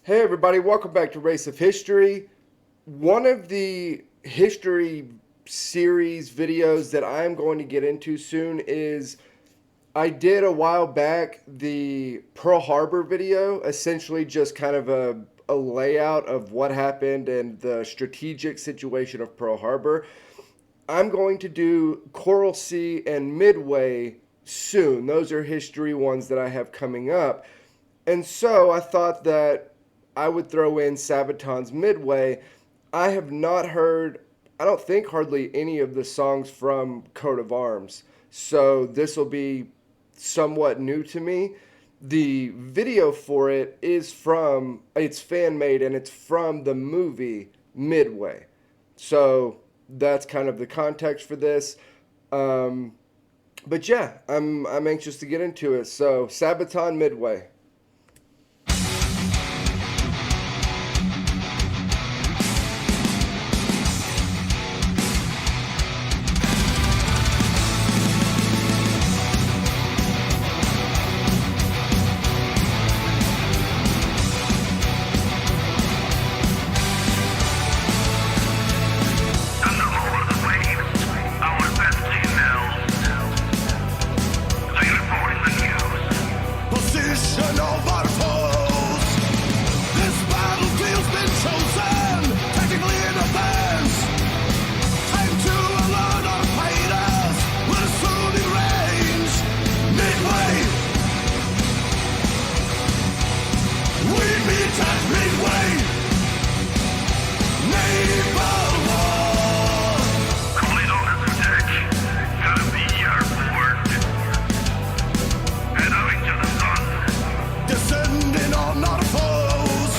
Hey everybody, welcome back to Race of History. One of the history series videos that I'm going to get into soon is I did a while back the Pearl Harbor video, essentially just kind of a layout of what happened and the strategic situation of Pearl Harbor. I'm going to do Coral Sea and Midway soon. Those are history ones that I have coming up. And so I thought that I would throw in Sabaton's Midway. I have not heard, I don't think, hardly any of the songs from Coat of Arms. So this will be somewhat new to me. The video for it it's fan made and it's from the movie Midway. So that's kind of the context for this. Um, but yeah, I'm anxious to get into it. So Sabaton Midway. Position of our foes. This battlefield's been chosen, technically in advance. Time to alert our fighters. We're soon in range. Midway. We meet at Midway. Naval war. Calling on the deck. Gotta be airborne. Heading to the sun. Descending on our foes.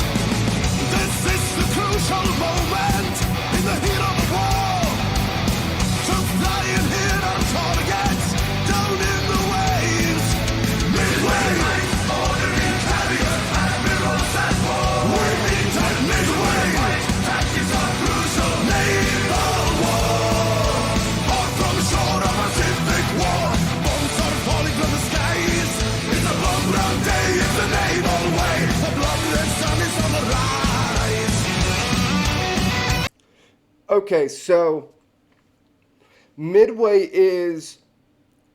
This is the crucial moment in the heat of the war. To fly and hit our targets down in the waves. Midway, ordering carrier admirals at war. We meet at Midway. Tactics are crucial. Naval war. Or from shore of Pacific war. Bombs are falling from the skies. It's a long round day. It's the naval way. The bloodless sun is on the rise. Okay, so Midway is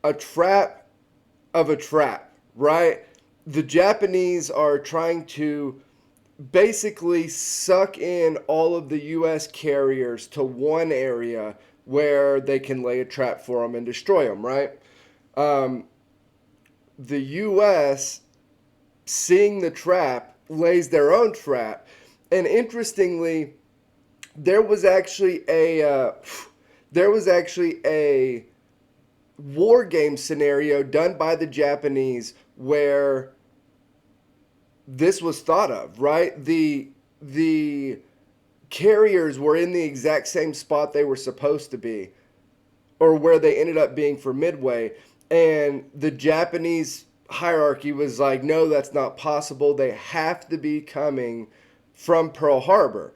a trap of a trap, right? The Japanese are trying to basically suck in all of the U.S. carriers to one area where they can lay a trap for them and destroy them, right? Um, the U.S., seeing the trap, lays their own trap. And interestingly, there was actually a war game scenario done by the Japanese where this was thought of, right? The carriers were in the exact same spot they were supposed to be, or where they ended up being for Midway, and the Japanese hierarchy was like, no, that's not possible. They have to be coming from Pearl Harbor.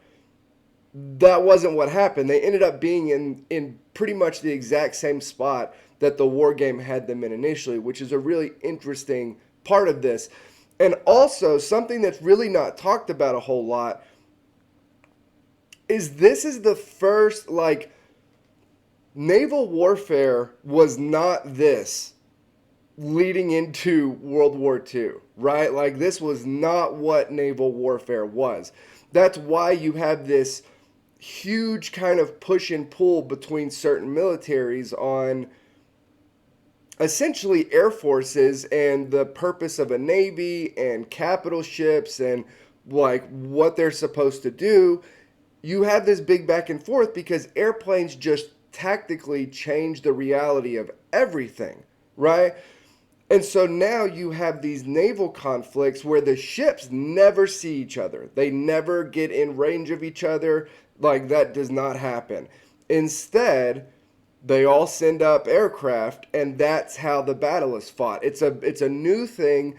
That wasn't what happened. They ended up being in pretty much the exact same spot that the war game had them in initially, which is a really interesting part of this. And also, something that's really not talked about a whole lot is this is the first, like, naval warfare was not this leading into World War II, right? Like, this was not what naval warfare was. That's why you have this huge kind of push and pull between certain militaries on essentially air forces and the purpose of a navy and capital ships and like what they're supposed to do. You have this big back and forth because airplanes just tactically change the reality of everything, right? And so now you have these naval conflicts where the ships never see each other. They never get in range of each other. Like, that does not happen. Instead, they all send up aircraft, and that's how the battle is fought. It's a new thing,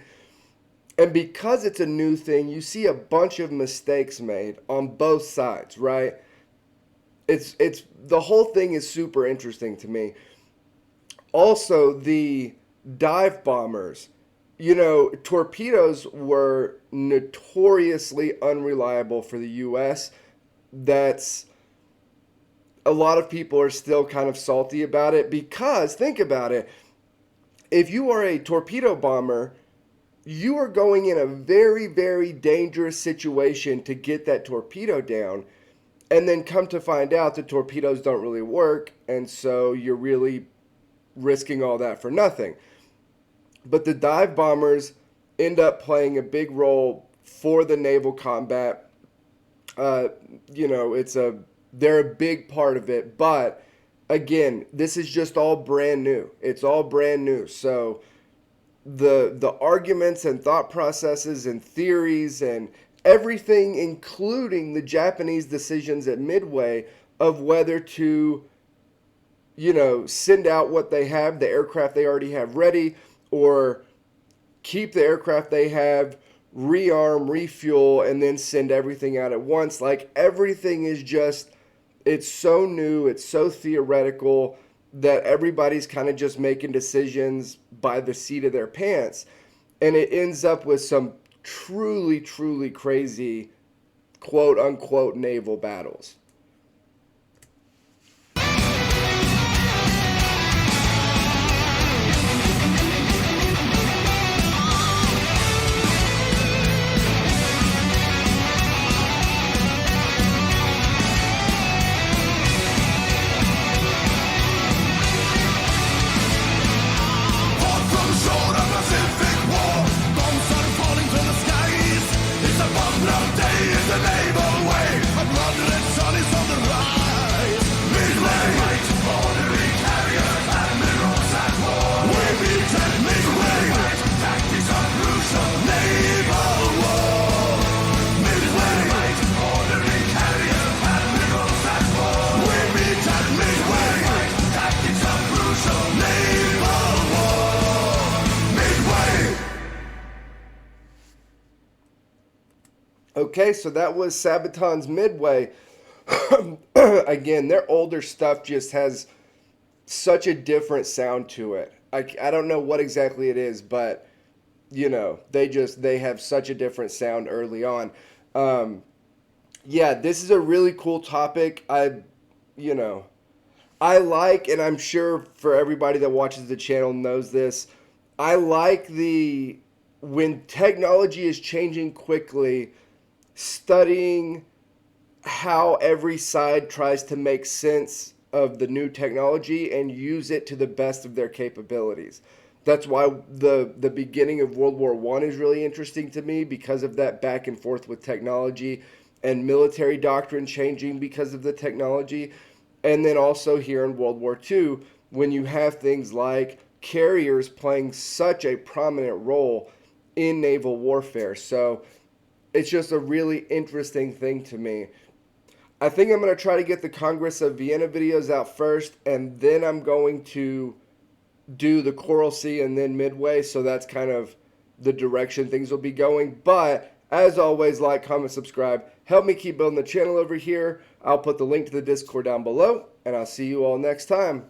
and because it's a new thing, you see a bunch of mistakes made on both sides, right? It's the whole thing is super interesting to me. Also, the dive bombers. torpedoes were notoriously unreliable for the U.S. That's a lot of people are still kind of salty about it because think about it. If you are a torpedo bomber, you are going in a very, very dangerous situation to get that torpedo down. And then come to find out the torpedoes don't really work. And so you're really risking all that for nothing. But the dive bombers end up playing a big role for the naval combat. Uh, they're a big part of it. But again, this is just all brand new. It's all brand new. So the arguments and thought processes and theories and everything, including the Japanese decisions at Midway of whether to, send out what they have, the aircraft they already have ready, or keep the aircraft they have, rearm, refuel, and then send everything out at once. Like everything is just, it's so new, it's so theoretical that everybody's kind of just making decisions by the seat of their pants. And it ends up with some truly, truly crazy, quote unquote, naval battles. Fought from shore the Pacific War, bombs are falling from the skies. It's a bomb day in the naval way. A blood-red sun is on the rise. Midway, right, ordinary carriers, admirals at war. We meet at Midway, right, tactics are crucial. Naval war. Midway, right, ordinary carriers, admirals at war. We meet at Midway, right, tactics are crucial. Naval war. Midway. Okay, so that was Sabaton-Midway. Again, their older stuff just has such a different sound to it. I don't know what exactly it is, but they have such a different sound early on. Yeah, this is a really cool topic. I like, and I'm sure for everybody that watches the channel knows this, I like when technology is changing quickly, studying how every side tries to make sense of the new technology and use it to the best of their capabilities. That's why the beginning of World War I is really interesting to me because of that back and forth with technology and military doctrine changing because of the technology. And then also here in World War II, when you have things like carriers playing such a prominent role in naval warfare. So it's just a really interesting thing to me. I think I'm going to try to get the Congress of Vienna videos out first, and then I'm going to do the Coral Sea and then Midway, so that's kind of the direction things will be going. But as always, like, comment, subscribe. Help me keep building the channel over here. I'll put the link to the Discord down below, and I'll see you all next time.